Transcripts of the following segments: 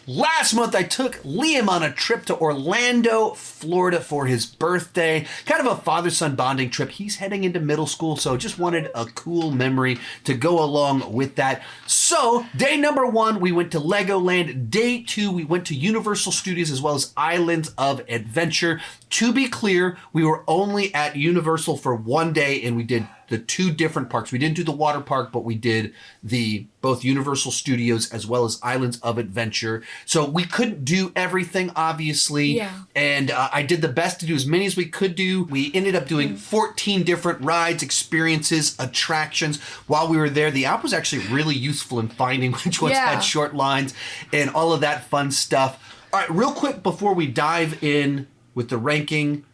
Last month, I took Liam on a trip to Orlando, Florida for his birthday. Kind of a father-son bonding trip. He's heading into middle school, so just wanted a cool memory to go along with that. So, day number 1, we went to Legoland. Day 2, we went to Universal Studios as well as Islands of Adventure. To be clear, we were only at Universal for one day, and we did the 2 different parks. We didn't do the water park, but we did both Universal Studios as well as Islands of Adventure. So we couldn't do everything, obviously. Yeah. And I did the best to do as many as we could do. We ended up doing 14 different rides, experiences, attractions. While we were there, the app was actually really useful in finding which ones had short lines and all of that fun stuff. All right, real quick before we dive in with the ranking,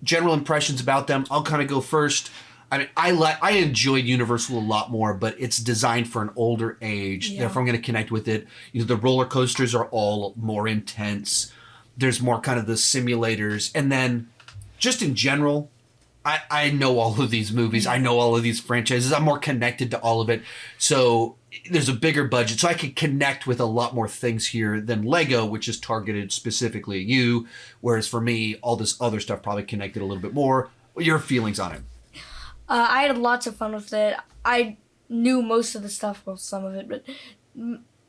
general impressions about them, I'll kind of go first. I mean, I enjoyed Universal a lot more, but it's designed for an older age. Yeah. Therefore, I'm going to connect with it. You know, the roller coasters are all more intense. There's more kind of the simulators. And then just in general, I know all of these movies. I know all of these franchises. I'm more connected to all of it. So there's a bigger budget. So I can connect with a lot more things here than Lego, which is targeted specifically at you. Whereas for me, all this other stuff probably connected a little bit more. What are your feelings on it? I had lots of fun with it. I knew most of the stuff, well, some of it, but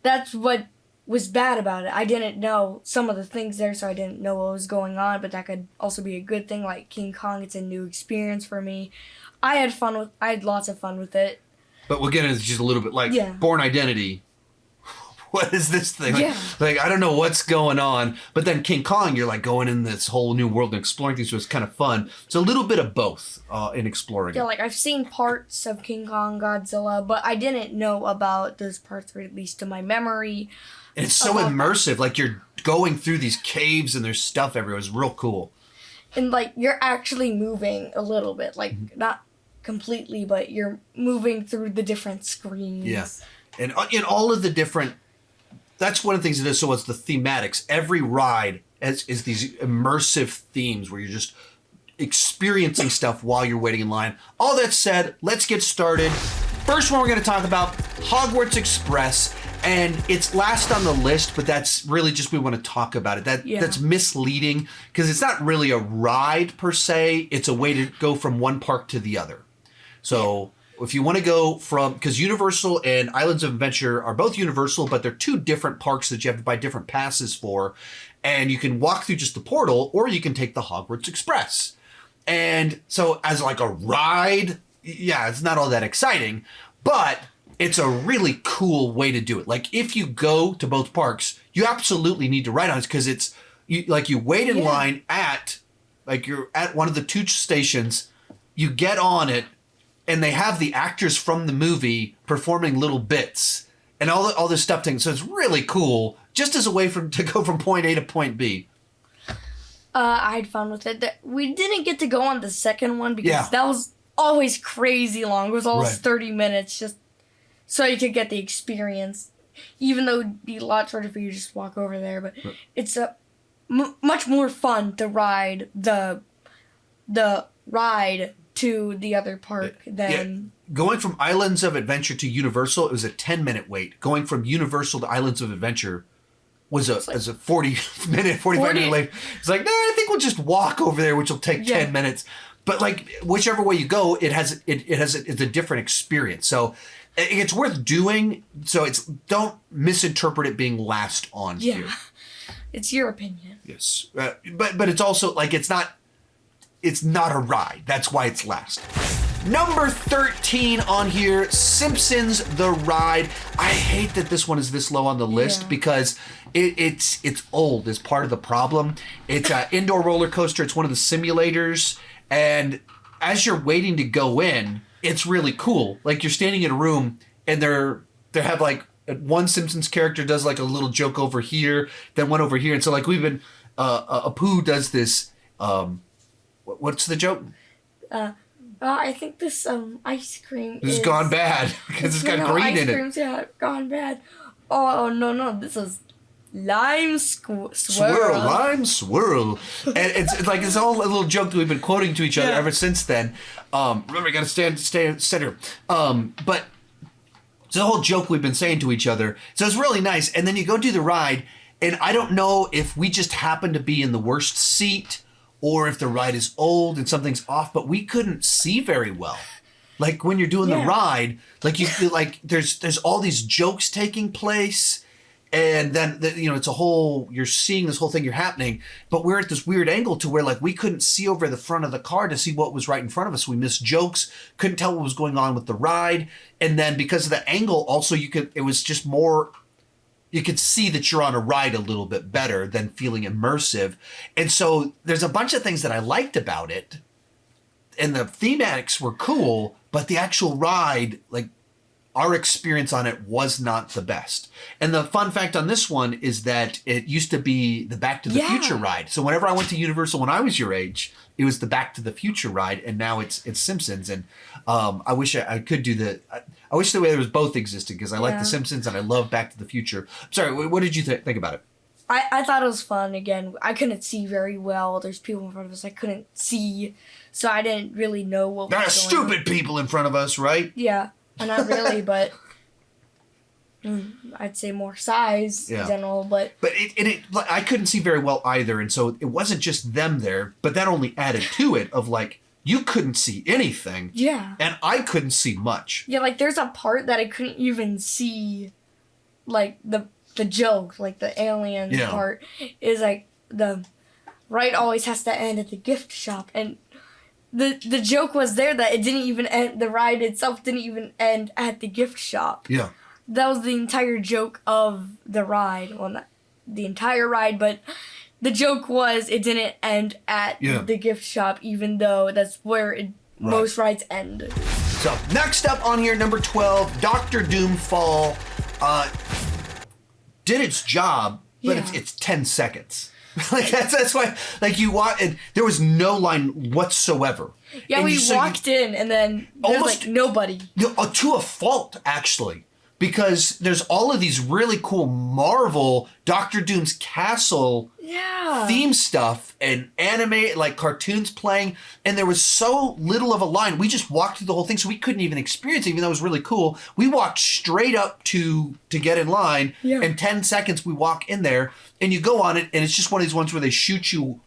that's what was bad about it. I didn't know some of the things there, so I didn't know what was going on, but that could also be a good thing. Like King Kong, it's a new experience for me. I had lots of fun with it. But we'll get into just a little bit, like Bourne Identity. What is this thing? Like, I don't know what's going on. But then King Kong, you're like going in this whole new world and exploring things, so it's kind of fun. It's a little bit of both in exploring. Yeah, like I've seen parts of King Kong, Godzilla, but I didn't know about those parts, or at least to my memory. And it's so immersive. Like you're going through these caves and there's stuff everywhere. It's real cool. And like you're actually moving a little bit, like not completely, but you're moving through the different screens. Yeah. And in all of the different... That's one of the things it is. So it's the thematics. Every ride is these immersive themes where you're just experiencing stuff while you're waiting in line. All that said, let's get started. First one we're going to talk about, Hogwarts Express. And it's last on the list, but that's really just we want to talk about it. That's misleading because it's not really a ride per se. It's a way to go from one park to the other. So... If you want to go from, because Universal and Islands of Adventure are both Universal, but they're 2 different parks that you have to buy different passes for. And you can walk through just the portal, or you can take the Hogwarts Express. And so as like a ride, yeah, it's not all that exciting, but it's a really cool way to do it. Like if you go to both parks, you absolutely need to ride on it because it's you wait in line you're at one of the 2 stations, you get on it, and they have the actors from the movie performing little bits and all this stuff. So it's really cool, just as a way to go from point A to point B. I had fun with it. We didn't get to go on the second one because that was always crazy long. It was always 30 minutes just so you could get the experience, even though it'd be a lot shorter for you to just walk over there. But it's much more fun to ride the ride to the other park than... Yeah. Going from Islands of Adventure to Universal, it was a 10-minute wait. Going from Universal to Islands of Adventure was a 45 minute wait. It's like, no, I think we'll just walk over there, which will take 10 minutes. But like, whichever way you go, it's a different experience. So it's worth doing. So don't misinterpret it being last on here. It's your opinion. Yes. But it's also like, it's not a ride. That's why it's last. Number 13 on here, Simpsons The Ride. I hate that this one is this low on the list because it's old is part of the problem. It's an indoor roller coaster. It's one of the simulators. And as you're waiting to go in, it's really cool. Like you're standing in a room and they have like one Simpsons character does like a little joke over here, then one over here. And so like we've been, Apu does this, what's the joke? I think this ice cream is gone bad because it's got green in it. Ice cream's gone bad. Oh no, this is lime swirl. Lime swirl. And it's like it's all a little joke that we've been quoting to each other ever since then. Remember, you got to stay center. But it's a whole joke we've been saying to each other. So it's really nice. And then you go do the ride. And I don't know if we just happened to be in the worst seat or if the ride is old and something's off, but we couldn't see very well. Like when you're doing the ride, like you feel like there's all these jokes taking place, and then it's a whole, you're seeing this whole thing happening, but we're at this weird angle to where like we couldn't see over the front of the car to see what was right in front of us. We missed jokes, couldn't tell what was going on with the ride, and then because of the angle, also it was just more. You could see that you're on a ride a little bit better than feeling immersive. And so there's a bunch of things that I liked about it. And the thematics were cool, but the actual ride, like our experience on it was not the best. And the fun fact on this one is that it used to be the Back to the Future ride. So whenever I went to Universal when I was your age, it was the Back to the Future ride, and now it's Simpsons. And I wish I could do I wish the way there was both existed, because I like the Simpsons and I love Back to the Future. Sorry, what did you think about it? I thought it was fun. Again, I couldn't see very well. There's people in front of us I couldn't see, so I didn't really know what was going on. There are stupid people in front of us, right? Yeah, not really, but I'd say more size in general. But I couldn't see very well either, and so it wasn't just them there, but that only added to it of like, you couldn't see anything. Yeah. And I couldn't see much. Yeah, like there's a part that I couldn't even see, like the joke, like the alien part is like the ride always has to end at the gift shop, and the joke was there that it didn't even end. The ride itself didn't even end at the gift shop. Yeah. That was the entire joke of the ride. Well, not the entire ride, but the joke was it didn't end at the gift shop, even though that's where most rides end. So, next up on here, number 12, Doctor Doom Fall. Did its job, but it's 10 seconds. Like that's why, like you walk, and there was no line whatsoever. Yeah, and we walked in, and then there's like nobody. To a fault, actually. Because there's all of these really cool Marvel Doctor Doom's Castle theme stuff and anime, like cartoons playing, and there was so little of a line. We just walked through the whole thing, so we couldn't even experience it, even though it was really cool. We walked straight up to get in line, and 10 seconds we walk in there, and you go on it, and it's just one of these ones where they shoot you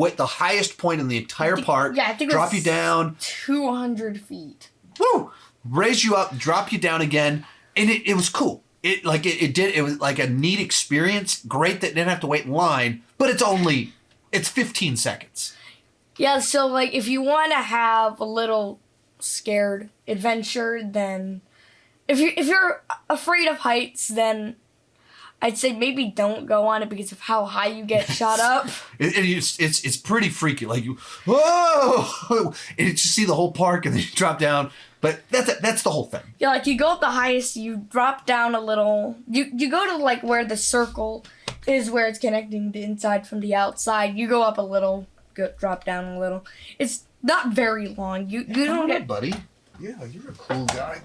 at the highest point in the entire park, I think drop you down 200 feet. Woo! Raise you up, drop you down again. And it was cool. It was like a neat experience. Great that it didn't have to wait in line, but it's 15 seconds. Yeah, so like if you want to have a little scared adventure, then if you're afraid of heights, then I'd say maybe don't go on it because of how high you get shot up. It's pretty freaky. Like whoa! And you just see the whole park, and then you drop down. But that's the whole thing. Yeah, like you go up the highest, you drop down a little. You go to like where the circle is, where it's connecting the inside from the outside. You go up a little, drop down a little. It's not very long. You don't get, buddy. Yeah, you're a cool guy.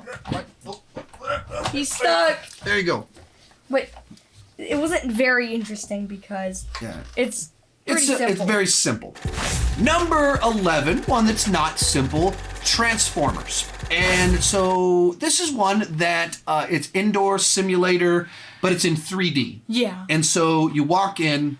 He's stuck. There you go. But it wasn't very interesting because it's simple. It's very simple. Number 11, one that's not simple, Transformers. And so this is one that it's indoor simulator, but it's in 3D. Yeah. And so you walk in,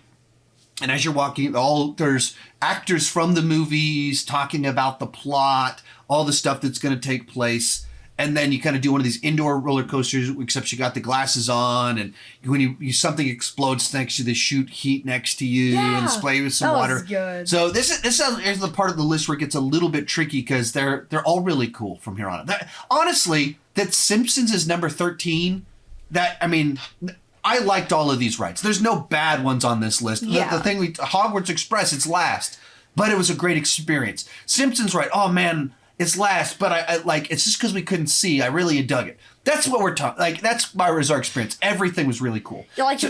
and as you're walking, there's actors from the movies talking about the plot, all the stuff that's going to take place. And then you kind of do one of these indoor roller coasters, except you got the glasses on, and when something explodes next to you, they shoot heat next to you and spray with some water. Was good. So this is the part of the list where it gets a little bit tricky because they're all really cool from here on. Honestly, that Simpsons is number 13. I liked all of these rides. There's no bad ones on this list. Yeah. The thing Hogwarts Express, it's last, but it was a great experience. Simpsons ride, oh man. It's last, but I like it's just because we couldn't see. I really dug it. That's what we're talking. Like that's our experience. Everything was really cool. Yeah, like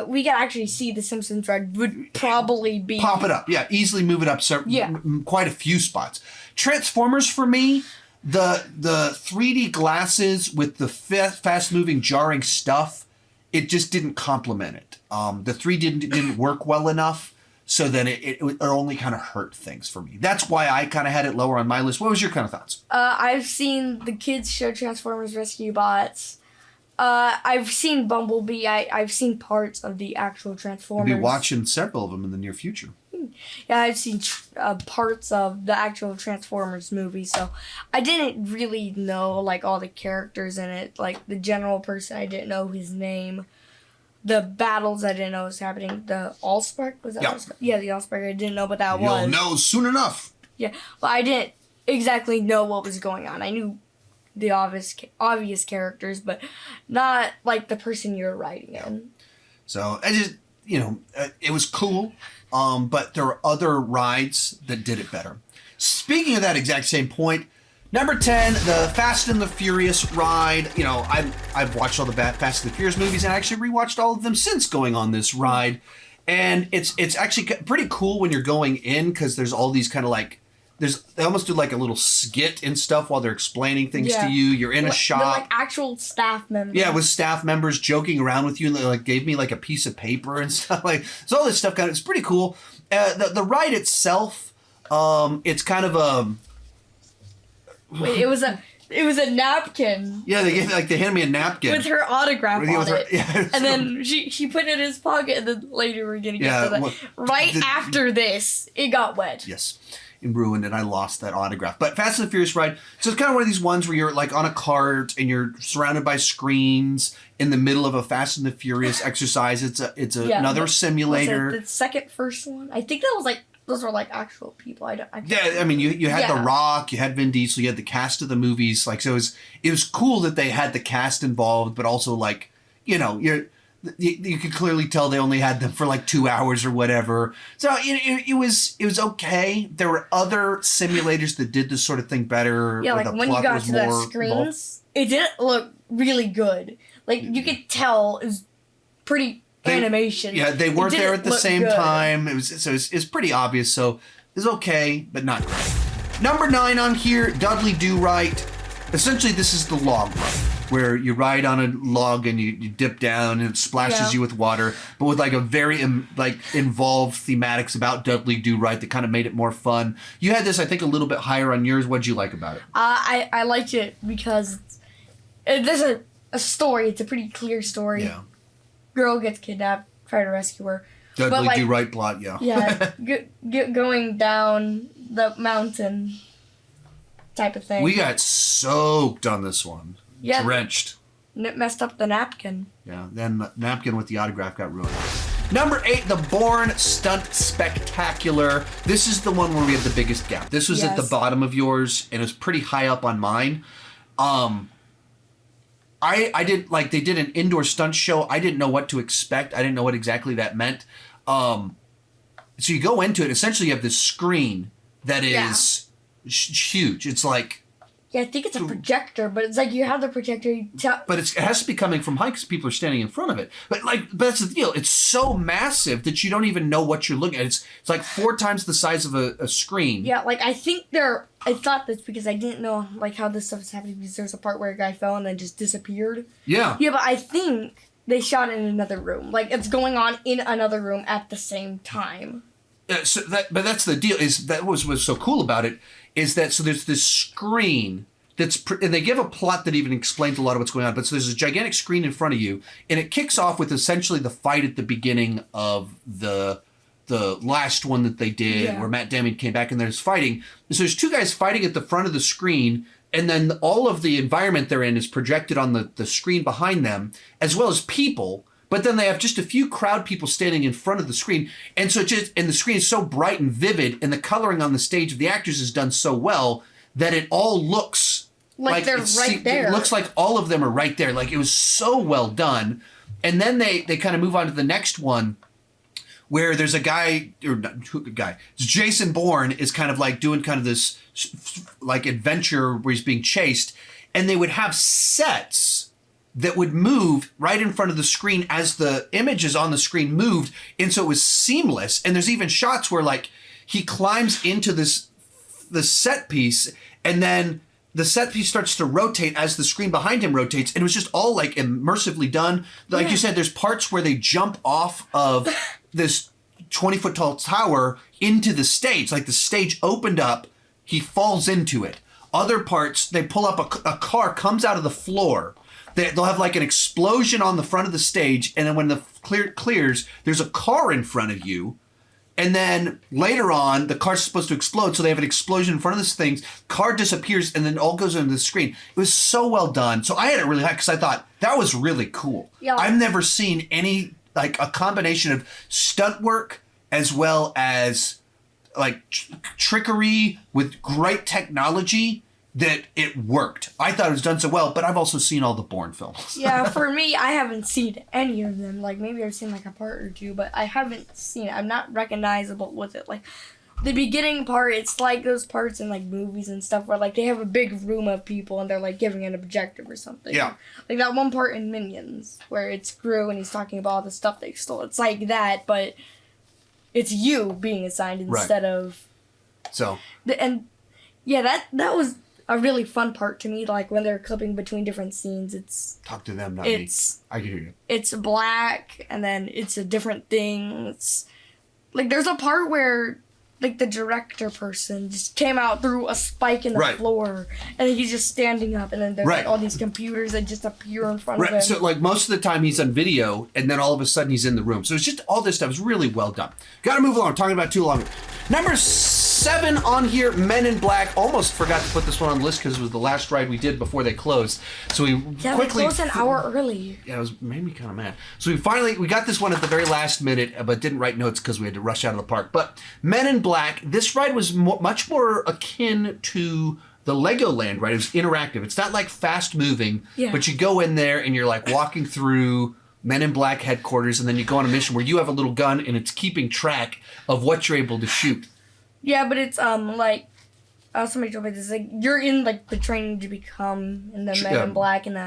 we could actually see the Simpsons ride would probably be pop it up. Yeah, easily move it up. Quite a few spots. Transformers for me, the 3D glasses with the fast moving jarring stuff, it just didn't complement it. The 3D didn't work well enough. So then it only kind of hurt things for me. That's why I kind of had it lower on my list. What was your kind of thoughts? I've seen the kids show Transformers Rescue Bots. I've seen Bumblebee. I've seen parts of the actual Transformers. You'll be watching several of them in the near future. Yeah, I've seen parts of the actual Transformers movie, so I didn't really know, like, all the characters in it. Like, the general person, I didn't know his name. The battles, I didn't know was happening. The Allspark, was that? Yeah. Allspark? Yeah, the Allspark, I didn't know what that was. You'll know soon enough. Yeah, but I didn't exactly know what was going on. I knew the obvious characters, but not, like, the person you're riding in. So, I just, it was cool. But there are other rides that did it better. Speaking of that exact same point, number 10, the Fast and the Furious ride. I've watched all the Fast and the Furious movies and I actually rewatched all of them since going on this ride. And it's actually pretty cool when you're going in because there's all these kind of like, they almost do like a little skit and stuff while they're explaining things to you. You're in a shop. They're like actual staff members. Yeah, with staff members joking around with you, and they like gave me like a piece of paper and stuff. Like, so all this stuff it's pretty cool. The ride itself, it's kind of a. Wait, it was a napkin. Yeah, they handed me a napkin with her autograph on it. Yeah, and then she put it in his pocket, and then later we're gonna get to that. After this, it got wet. Yes. And ruined, and I lost that autograph. But Fast and the Furious ride, so it's kind of one of these ones where you're like on a cart and you're surrounded by screens in the middle of a Fast and the Furious exercise. It's another simulator. The first one, I think that was like those were like actual people. I mean you had The Rock, you had Vin Diesel, you had the cast of the movies. Like, so it was cool that they had the cast involved, but also like you could clearly tell they only had them for like 2 hours or whatever. So it was okay. There were other simulators that did this sort of thing better. Yeah, like when you got to the screens, it didn't look really good. Like you could tell it was pretty animation. Yeah, they weren't there at the same time. It was pretty obvious. So it was okay, but not great. Number 9 on here, Dudley Do Right. Essentially, this is the log ride, where you ride on a log and you dip down and it splashes you with water, but with like a very involved thematics about Dudley Do Right that kind of made it more fun. You had this, I think, a little bit higher on yours. What did you like about it? I liked it because there's a story. It's a pretty clear story. Yeah. Girl gets kidnapped, try to rescue her. Dudley Do Right plot, yeah. Yeah, going down the mountain type of thing. We got soaked on this one. Yeah. Drenched. And it messed up the napkin. Yeah, then the napkin with the autograph got ruined. Number 8, the Bourne Stunt Spectacular. This is the one where we have the biggest gap. This was at the bottom of yours, and it was pretty high up on mine. I did, like, they did an indoor stunt show. I didn't know what to expect. I didn't know what exactly that meant. So you go into it, essentially you have this screen that is huge. It's like... Yeah, I think it's a projector, but it's like you have the projector. But it has to be coming from high because people are standing in front of it. But that's the deal. It's so massive that you don't even know what you're looking at. It's like 4 times the size of a screen. Yeah, like I thought this because I didn't know like how this stuff is happening because there's a part where a guy fell and then just disappeared. Yeah. Yeah, but I think they shot it in another room. Like it's going on in another room at the same time. But that's the deal. What's so cool about it is that there's this screen and they give a plot that even explains a lot of what's going on. But so there's a gigantic screen in front of you, and it kicks off with essentially the fight at the beginning of the last one that they did, where Matt Damon came back and there's fighting. And so there's 2 guys fighting at the front of the screen, and then all of the environment they're in is projected on the screen behind them, as well as people. But then they have just a few crowd people standing in front of the screen. And so and the screen is so bright and vivid, and the coloring on the stage of the actors is done so well that it all looks like they're right there. It looks like all of them are right there. Like it was so well done. And then they kind of move on to the next one where there's a guy, it's Jason Bourne is kind of like doing kind of this like adventure where he's being chased. And they would have sets that would move right in front of the screen as the images on the screen moved. And so it was seamless. And there's even shots where like he climbs into the set piece and then the set piece starts to rotate as the screen behind him rotates. And it was just all like immersively done. Like you said, there's parts where they jump off of this 20-foot tall tower into the stage. Like the stage opened up, he falls into it. Other parts, they pull up a car, comes out of the floor. they'll have like an explosion on the front of the stage, and then when the clears, there's a car in front of you. And then later on, the car's supposed to explode, so they have an explosion in front of this thing. Car disappears, and then all goes into the screen. It was so well done. So I had it really high because I thought that was really cool. Yeah. I've never seen any like a combination of stunt work as well as like trickery with great technology that it worked. I thought it was done so well, but I've also seen all the Bourne films. Yeah, for me, I haven't seen any of them. Like, maybe I've seen, like, a part or two, but I haven't seen it. I'm not recognizable with it. Like, the beginning part, it's like those parts in, like, movies and stuff where, like, they have a big room of people and they're, like, giving an objective or something. Yeah. Like, that one part in Minions where it's Gru and he's talking about all the stuff they stole. It's like that, but it's you being assigned instead of... So... And, yeah, that was... a really fun part to me, like when they're clipping between different scenes. It's talk to them, not me. I can hear you. It's black, and then it's a different thing. It's like there's a part where like the director person just came out through a spike in the floor, and he's just standing up, and then there's like all these computers that just appear in front of him. So like most of the time he's on video, and then all of a sudden he's in the room. So it's just all this stuff is really well done. Got to move along. Talking about too long. Number 7 on here, Men in Black. Almost forgot to put this one on the list because it was the last ride we did before they closed. So we quickly... they closed an hour early. Yeah, it made me kind of mad. So we got this one at the very last minute, but didn't write notes because we had to rush out of the park. But Men in Black, this ride was much more akin to the Legoland ride. It was interactive. It's not like fast moving, but you go in there and you're like walking through Men in Black headquarters, and then you go on a mission where you have a little gun and it's keeping track of what you're able to shoot. Yeah, but it's like somebody told me this, like you're in like the training to become in the Men in Black, and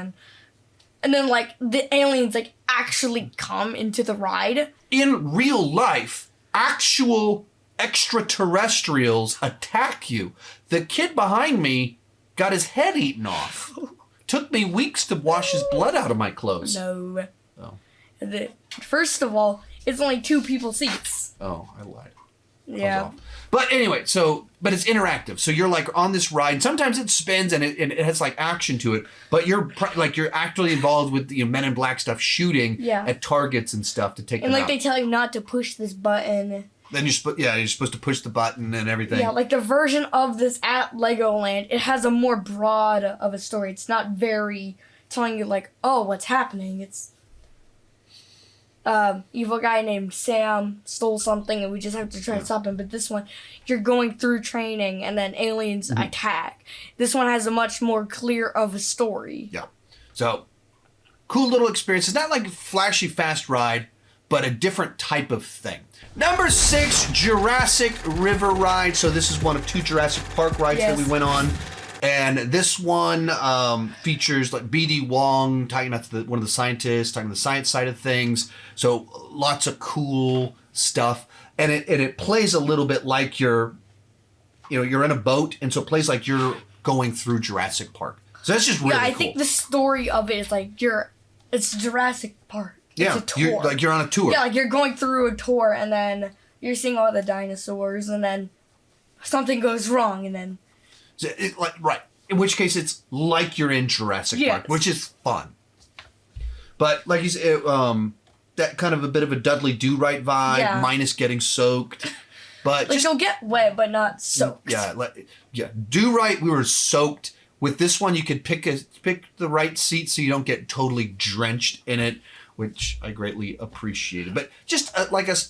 then like the aliens like actually come into the ride. In real life, actual extraterrestrials attack you. The kid behind me got his head eaten off. Took me weeks to wash his blood out of my clothes. No. Oh. First of all, it's only 2 people seats. Oh, I lied. Yeah. But anyway, but it's interactive. So you're like on this ride. Sometimes it spins and it has like action to it. But you're actually involved with the Men in Black stuff, shooting at targets and stuff to take them out. And like they tell you not to push this button. Then you're supposed to push the button and everything. Yeah, like the version of this at Legoland, it has a more broad of a story. It's not very telling you like, oh, what's happening. It's evil guy named Sam stole something and we just have to try to stop him. But this one, you're going through training and then aliens attack. This one has a much more clear of a story. Yeah. So, cool little experience. It's not like a flashy fast ride, but a different type of thing. Number 6, Jurassic River ride. So this is one of 2 Jurassic Park rides that we went on. And this one features like B.D. Wong talking about one of the scientists, talking the science side of things. So lots of cool stuff. And it plays a little bit like you're in a boat. And so it plays like you're going through Jurassic Park. So that's just really cool. I think the story of it is like it's Jurassic Park. Yeah, it's a tour. You're on a tour. Yeah, like you're going through a tour and then you're seeing all the dinosaurs and then something goes wrong and then... So in which case it's like you're in Jurassic Park, which is fun. But like you said, that kind of a bit of a Dudley Do Right vibe, minus getting soaked. But like you'll get wet, but not soaked. Yeah. Do Right, we were soaked. With this one, you could pick the right seat so you don't get totally drenched in it, which I greatly appreciated. But just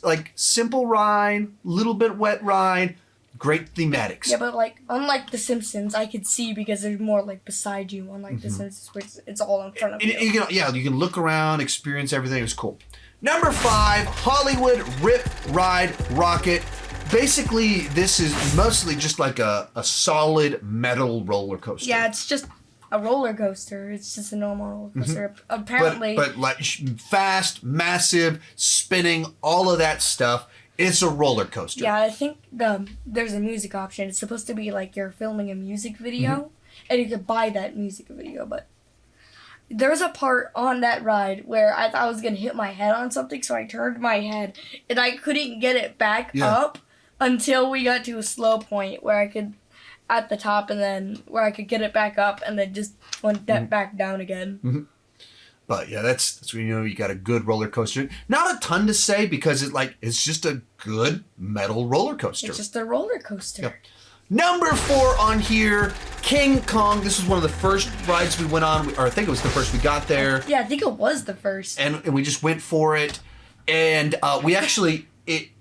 like simple ride, little bit wet ride, great thematics. Yeah, but like unlike The Simpsons, I could see because they're more like beside you. Unlike The Simpsons, which it's all in front of you. You can look around, experience everything. It was cool. Number 5, Hollywood Rip Ride Rocket. Basically, this is mostly just like a solid metal roller coaster. Yeah, it's just a roller coaster. It's just a normal roller coaster. Apparently. But like fast, massive, spinning, all of that stuff. It's a roller coaster. Yeah, I think there's a music option. It's supposed to be like you're filming a music video, and you could buy that music video. But there's a part on that ride where I thought I was going to hit my head on something, so I turned my head, and I couldn't get it back up until we got to a slow point where I could, at the top, and then where I could get it back up, and then just went back down again. But yeah, that's when you got a good roller coaster. Not a ton to say because it's just a good metal roller coaster. It's just a roller coaster. Yep. Number 4 on here, King Kong. This was one of the first rides we went on, or I think it was the first we got there. Yeah, I think it was the first. And we just went for it. And we actually,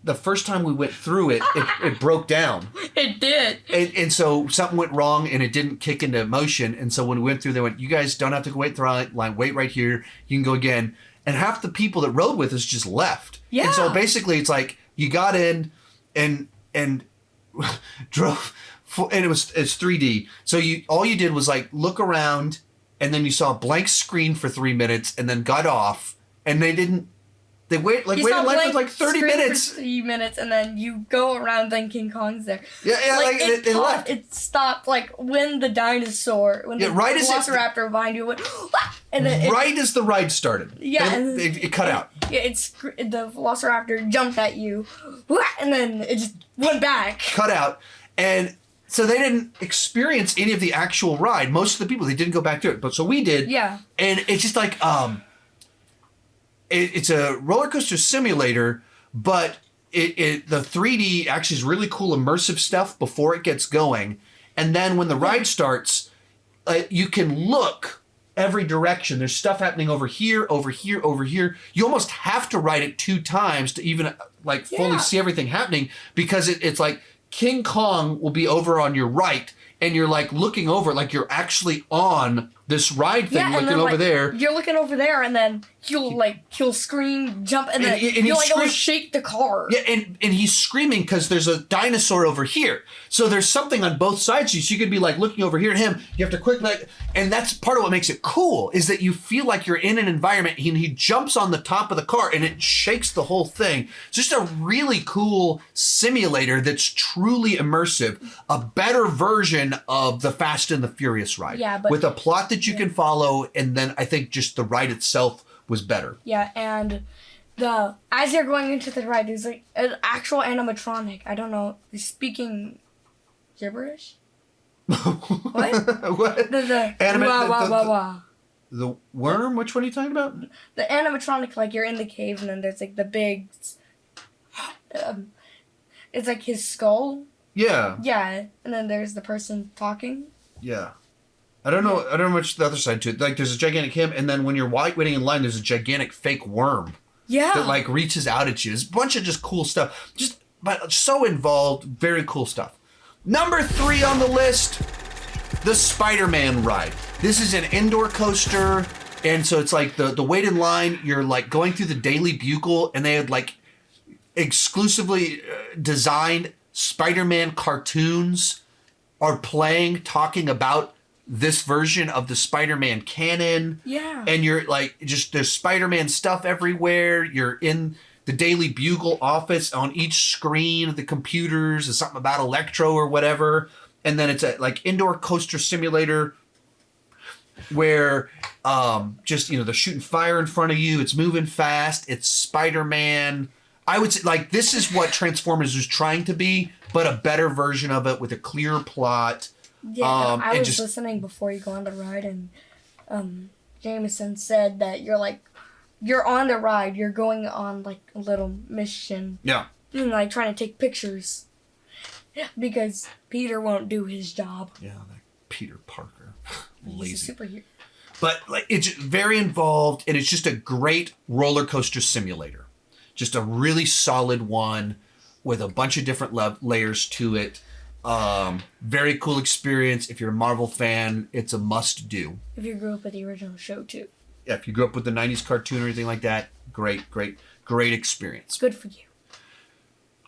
the first time we went through it, it broke down. It did. And so something went wrong and it didn't kick into motion. And so when we went through, they went, you guys don't have to wait through line, wait right here. You can go again. And half the people that rode with us just left. Yeah. And so basically it's like you got in and drove, and it's 3D. So all you did was like look around and then you saw a blank screen for 3 minutes and then got off and they waited in line for like 30 minutes. For 3 minutes, and then you go around, then King Kong's there. Yeah, they left. It stopped like when the Velociraptor behind you went, and then as the ride started. Yeah, and it cut out. Yeah, the Velociraptor jumped at you, and then it just went back. Cut out, and so they didn't experience any of the actual ride. Most of the people, they didn't go back to it, but so we did. Yeah, and it's just like It's a roller coaster simulator, but the 3D actually is really cool immersive stuff before it gets going. And then when the ride starts, you can look every direction. There's stuff happening over here, over here, over here. You almost have to ride it 2 times to even fully see everything happening because it's like King Kong will be over on your right and you're like looking over like you're actually on this ride thing looking over there. You're looking over there and then he'll scream, jump, and then he'll almost shake the car. Yeah, and he's screaming because there's a dinosaur over here. So there's something on both sides of you. So you could be like looking over here at him. You have to quickly, and that's part of what makes it cool is that you feel like you're in an environment and he jumps on the top of the car and it shakes the whole thing. It's just a really cool simulator that's truly immersive. A better version of the Fast and the Furious ride. Yeah, but with a plot that you can follow, and then I think just the ride itself was better. Yeah, and as you're going into the ride, there's like an actual animatronic. I don't know, he's speaking gibberish. What? What? The worm? Which one are you talking about? The animatronic, like you're in the cave, and then there's like the big. It's like his skull. Yeah. Yeah, and then there's the person talking. Yeah. I don't know much the other side to it. Like, there's a gigantic him, and then when you're waiting in line, there's a gigantic fake worm. Yeah. That, like, reaches out at you. It's a bunch of just cool stuff. But so involved, very cool stuff. Number 3 on the list, the SpiderMan ride. This is an indoor coaster, and so it's like the wait in line, you're, like, going through the Daily Bugle, and they had, like, exclusively designed Spider-Man cartoons are playing, talking about this version of the Spider-Man canon. Yeah. And you're like, there's Spider-Man stuff everywhere. You're in the Daily Bugle office. On each screen of the computers is something about Electro or whatever. And then it's a like indoor coaster simulator where they're shooting fire in front of you. It's moving fast. It's Spider-Man. I would say, like, this is what Transformers was trying to be, but a better version of it with a clear plot. Yeah, I was listening before you go on the ride, and Jameson said that you're on the ride, you're going on, like, a little mission. Yeah. And, like, trying to take pictures. Because Peter won't do his job. Yeah, like Peter Parker. Lazy. He's a superhero. But, like, it's very involved, and it's just a great roller coaster simulator. Just a really solid one with a bunch of different layers to it. Very cool experience. If you're a Marvel fan, it's a must do. If you grew up with the original show too. Yeah, if you grew up with the 90s cartoon or anything like that, great experience. Good for you.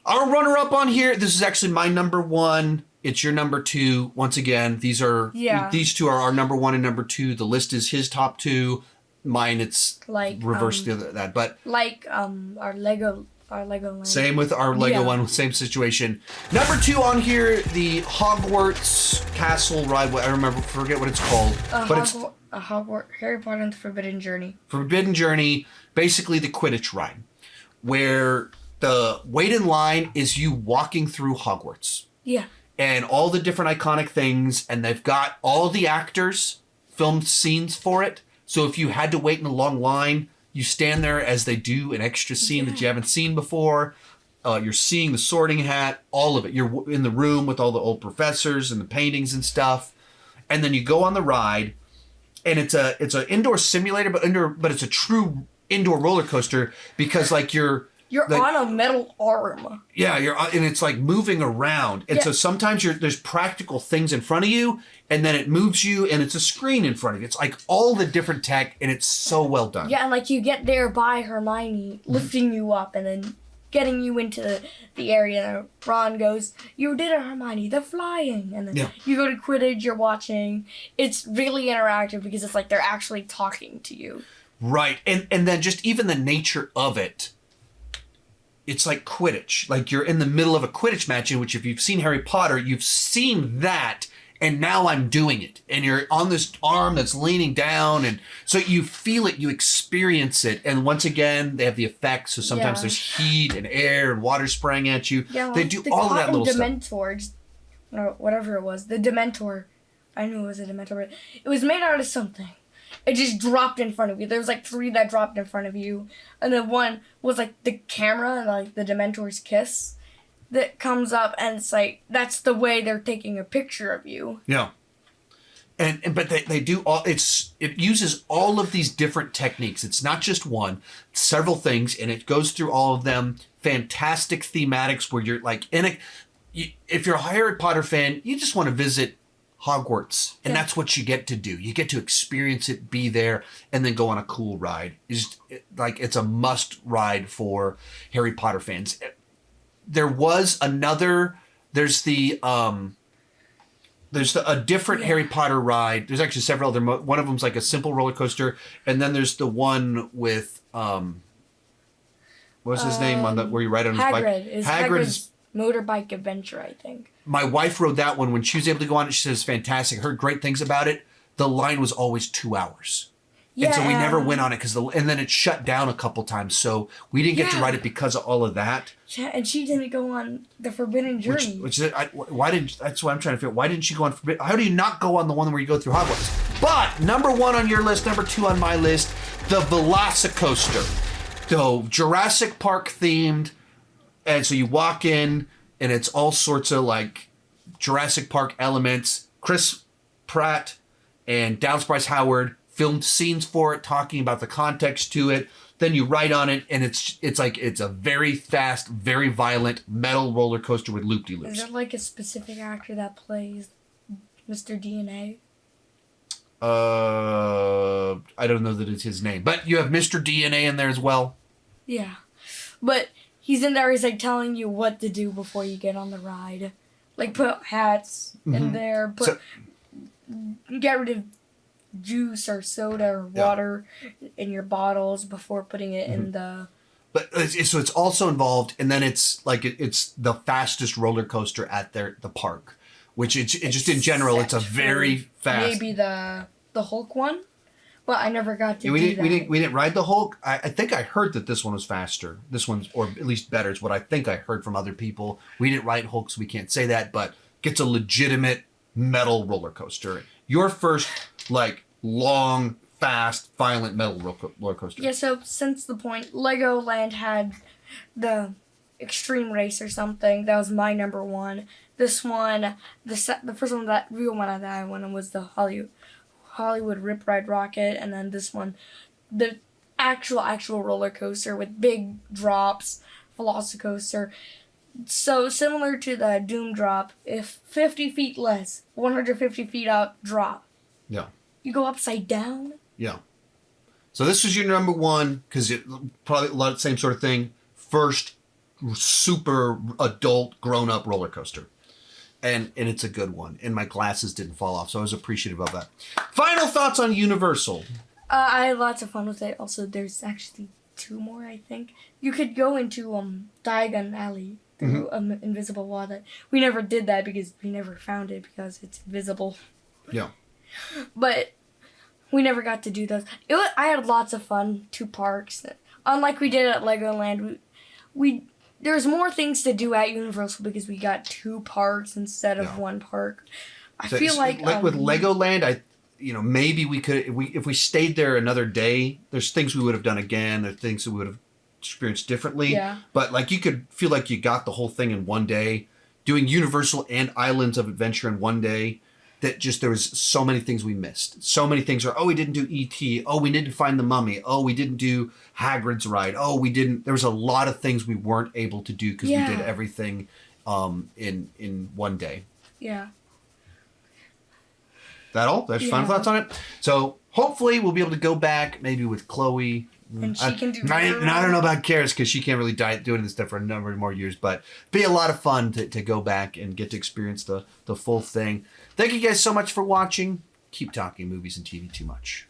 Our runner-up on here, this is actually my number 1. It's your number 2. Once again, these two are our number 1 and number 2. The list is his top 2. Mine, it's like reverse that, but like our Lego land. Same with our Lego one, same situation. Number 2 on here, the Hogwarts Castle ride. Forget what it's called, it's Hogwarts Harry Potter and the Forbidden Journey. Forbidden Journey, basically the Quidditch ride, where the wait in line is you walking through Hogwarts. Yeah. And all the different iconic things, and they've got all the actors filmed scenes for it. So if you had to wait in a long line, you stand there as they do an extra scene that you haven't seen before. You're seeing the Sorting Hat, all of it. You're in the room with all the old professors and the paintings and stuff. And then you go on the ride, and it's an indoor simulator, but it's a true indoor roller coaster because like you're like, on a metal arm. Yeah, and it's like moving around. And so sometimes there's practical things in front of you, and then it moves you, and it's a screen in front of you. It's like all the different tech, and it's so well done. Yeah, and like you get there by Hermione lifting you up and then getting you into the area. And Ron goes, "You did it, Hermione, the flying." And then you go to Quidditch, you're watching. It's really interactive because it's like they're actually talking to you. Right. And then just even the nature of it. It's like Quidditch. Like you're in the middle of a Quidditch match in which if you've seen Harry Potter, you've seen that, and now I'm doing it. And you're on this arm that's leaning down, and so you feel it, you experience it. And once again, they have the effects, so sometimes there's heat and air and water spraying at you. Yeah, they do all of that little Dementor, stuff. Or whatever it was. The Dementor. I knew it was a Dementor, but it was made out of something. It just dropped in front of you. There was like 3 that dropped in front of you. And then one was like the camera, like the Dementor's kiss that comes up, and it's like, that's the way they're taking a picture of you. Yeah. But they do all, it uses all of these different techniques. It's not just one, several things, and it goes through all of them. Fantastic thematics where you're like if you're a Harry Potter fan, you just want to visit Hogwarts, and that's what you get to do. You get to experience it, be there, and then go on a cool ride. It's a must ride for Harry Potter fans. There's a different Harry Potter ride. There's actually several other. One of them's like a simple roller coaster, and then there's the one with what's his name on where you ride on his bike? Hagrid's motorbike adventure, I think. My wife rode that one when she was able to go on it. She says fantastic. Heard great things about it. The line was always 2 hours. Yeah. And so we never went on it and then it shut down a couple times. So we didn't get to ride it because of all of that. Yeah, and she didn't go on the Forbidden Journey. That's what I'm trying to figure out. Why didn't she go on Forbidden? How do you not go on the one where you go through Hogwarts? But number 1 on your list, number 2 on my list, the Velocicoaster. So Jurassic Park themed. And so you walk in, and it's all sorts of like Jurassic Park elements. Chris Pratt and Dallas Bryce Howard filmed scenes for it, talking about the context to it. Then you ride on it, and it's a very fast, very violent metal roller coaster with loop-de-loops. Is there like a specific actor that plays Mr. DNA? I don't know that it's his name, but you have Mr. DNA in there as well. Yeah, but he's in there. He's like telling you what to do before you get on the ride. Like put hats in there. Get rid of juice or soda or water in your bottles before putting it in the. But so it's also involved, and then it's like it's the fastest roller coaster at the park, which it's just in general it's a very fast. Maybe the Hulk one. But I never got to do that. We didn't ride the Hulk. I think I heard that this one was faster. This one's, or at least better, is what I think I heard from other people. We didn't ride Hulk, so we can't say that, but gets a legitimate metal roller coaster. Your first, like, long, fast, violent metal roller coaster. Yeah, so since the point, Legoland had the Extreme Race or something. That was my number 1. This one, the first one, that real one that I went on was the Hollywood Rip Ride Rocket, and then this one, the actual roller coaster with big drops, Velocicoaster. So similar to the Doom drop, if 50 feet less, 150 feet up, drop. Yeah. You go upside down. Yeah. So this was your number 1 because it probably a lot of the same sort of thing. First, super adult, grown up roller coaster. And it's a good one. And my glasses didn't fall off, so I was appreciative of that. Final thoughts on Universal. I had lots of fun with it. Also, there's actually 2 more, I think. You could go into Diagon Alley through invisible wall. That we never did that because we never found it because it's invisible. Yeah. But we never got to do those. I had lots of fun. 2 parks. Unlike we did at Legoland, there's more things to do at Universal because we got 2 parks instead of 1 park. I feel like with Legoland, maybe we could, if we stayed there another day, there's things we would have done again. There's things we would have experienced differently. Yeah. But like you could feel like you got the whole thing in one day, doing Universal and Islands of Adventure in one day. That just, there was so many things we missed. So many things were, we didn't do E.T. Oh, we didn't find the mummy. Oh, we didn't do Hagrid's ride. Oh, there was a lot of things we weren't able to do because we did everything in one day. Yeah. That all? That's your final thoughts on it? So hopefully we'll be able to go back maybe with Chloe. And she can do and I don't know about Karis because she can't really do this stuff for a number of more years, but be a lot of fun to go back and get to experience the full thing. Thank you guys so much for watching. Keep talking movies and TV too much.